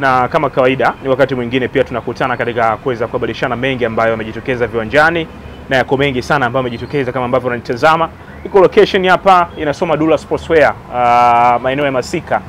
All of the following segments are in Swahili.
na kama kawaida ni wakati mwingine pia tunakutana katika kuweza kubadilishana mengi ambayo yamejitokeza viwanjani, na yako mengi sana ambayo yamejitokeza kama ambavyo unanitazama. Niko location hapa inasoma Dula Sportswear, maeneo ya Masika,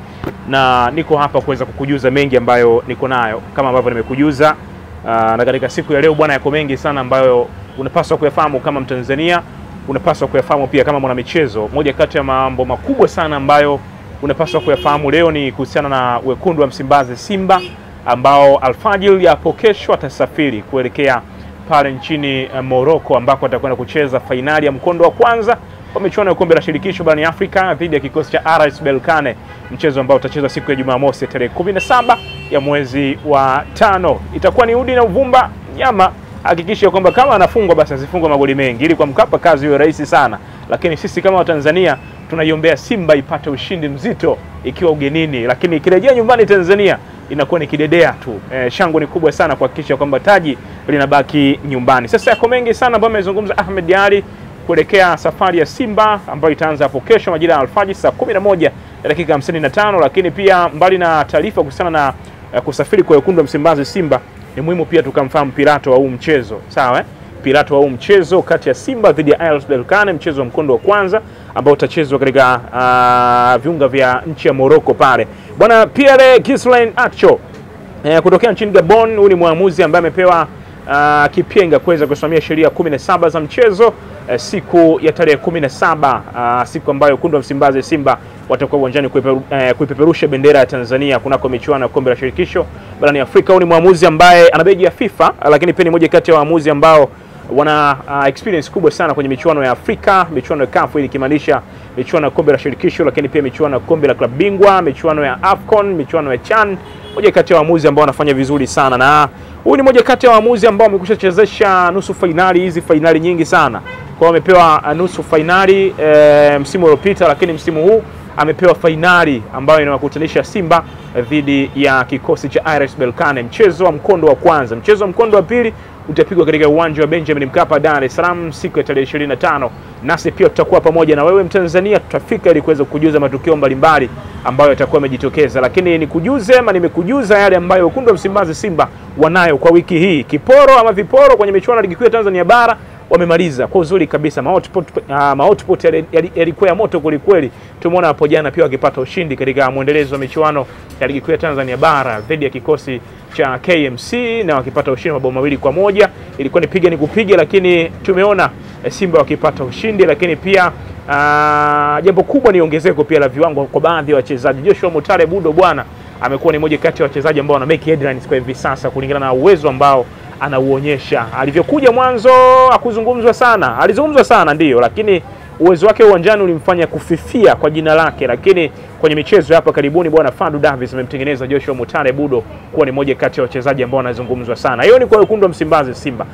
na niko hapa kuweza kukujuza mengi ambayo niko nayo kama ambavyo nimekujuza. Na katika siku ya leo bwana, yako mengi sana ambayo unapaswa kuyafahamu kama Mtanzania, unapaswa kuyafahamu pia kama mwanamichezo. Moja kati ya mambo makubwa sana ambayo unapaswa kuyafahamu leo ni kuhusiana na wekundu wa Msimbazi Simba, ambao alfajiri hapo kesho atasafiri kuelekea pale nchini Morocco, ambako atakwenda kucheza fainali ya mkondo wa kwanza kwa michuano ya kombe la shirikisho barani Afrika dhidi ya kikosi cha RS Berkane, mchezo ambao utachezwa siku ya Jumamosi tarehe 17 ya mwezi wa 5. Itakuwa ni udi na uvumba nyama, hakikisha kwamba kama anafungwa basi asifungwe magoli mengi ili kwa Mkapa kazi iwe rahisi sana. Lakini sisi kama Watanzania tunaiombea Simba ipate ushindi mzito ikiwa ugenini, lakini ikirejea nyumbani Tanzania inakuwa ni kidedea tu. Shangwe ni kubwa sana kuhakikisha kwamba taji linabaki nyumbani. Sasa yako mengi sana ambayo amezungumza Ahmed Ally kuelekea safari ya Simba ambayo itaanza hapo kesho majira ya alfajiri saa 11:55, lakini pia mbali na taarifa kuhusiana na kusafiri kwa wekundu wa Msimbazi Simba, ni muhimu pia tukamfahamu Pirato wa huu mchezo. Sawa Pirato wa huu mchezo kati ya Simba dhidi ya RS Berkane, mchezo wa mkondo wa kwanza ambao utachezwa katika viunga vya nchi ya Morocco pale. Bwana Pierre Ghislaine Acho kutokea nchini Gabon, huyu ni mwamuzi ambaye amepewa kipenga kuweza kusimamia sheria 17 za mchezo siku ya tarehe 17, siku ambayo wekundu wa Msimbazi Simba watakuwa uwanjani kuipeperusha bendera ya Tanzania kunako michuano ya kombe la shirikisho barani Afrika. Huyu ni mwamuzi ambaye ana beji ya FIFA, lakini pia ni moja kati ya waamuzi ambao wana experience kubwa sana kwenye michuano ya Afrika, michuano ya CAF ili kimaanisha michuano ya kombe la shirikisho, lakini pia michuano ya kombe la klabu bingwa, michuano ya AFCON, michuano ya CHAN. Moja kati ya waamuzi ambao wanafanya vizuri sana, na huyu ni moja kati ya waamuzi ambao wamekwisha chezesha nusu finali, hizi finali nyingi sana. Kwa amepewa nusu finali msimu uliopita, lakini msimu huu amepewa finali ambayo inawakutanisha Simba dhidi ya kikosi cha RS Berkane, mchezo wa mkondo wa kwanza. Mchezo wa mkondo wa pili utapigwa katika uwanja wa Benjamin Mkapa, Dar es Salaam siku ya tarehe 25. Nasi pia tutakuwa pamoja na wewe Mtanzania, tutafika ili kuweza kukujuza matukio mbalimbali ambayo yatakuwa yamejitokeza. Lakini nimekujuza yale ambayo wekundu wa Msimbazi Simba wanayo kwa wiki hii. Kiporo ama viporo kwenye michuano ya ligi kuu ya Tanzania bara wamemaliza kwa uzuri kabisa. Maotpot yalikuwa ya moto kweli. Tumeona hapo jana pia wakipata ushindi katika muendelezo wa michuano ya ligi kuu ya Tanzania bara dhidi ya kikosi cha KMC, na wakipata ushindi mabao 2-1. Ilikuwa ni piga ni kupiga, lakini tumeona Simba wakipata ushindi. Lakini pia jambo kubwa ni ongezeko pia la viwango kwa baadhi ya wachezaji. Joshua Mutale Budo bwana amekuwa ni moja kati ya wachezaji ambao wana make headlines kwa hivi sasa kulingana na uwezo ambao anauonyesha. Alivyokuja mwanzo hakuzungumzwa sana, alizungumzwa sana ndio, lakini uwezo wake uwanjani ulimfanya kufifia kwa jina lake. Lakini kwenye michezo hapa karibuni bwana Fadu Davis amemtengeneza Joshua Mutale Budo kuwa ni moja kati ya wachezaji ambao wanazungumzwa sana. Hiyo ni kwa wekundu wa Msimbazi Simba.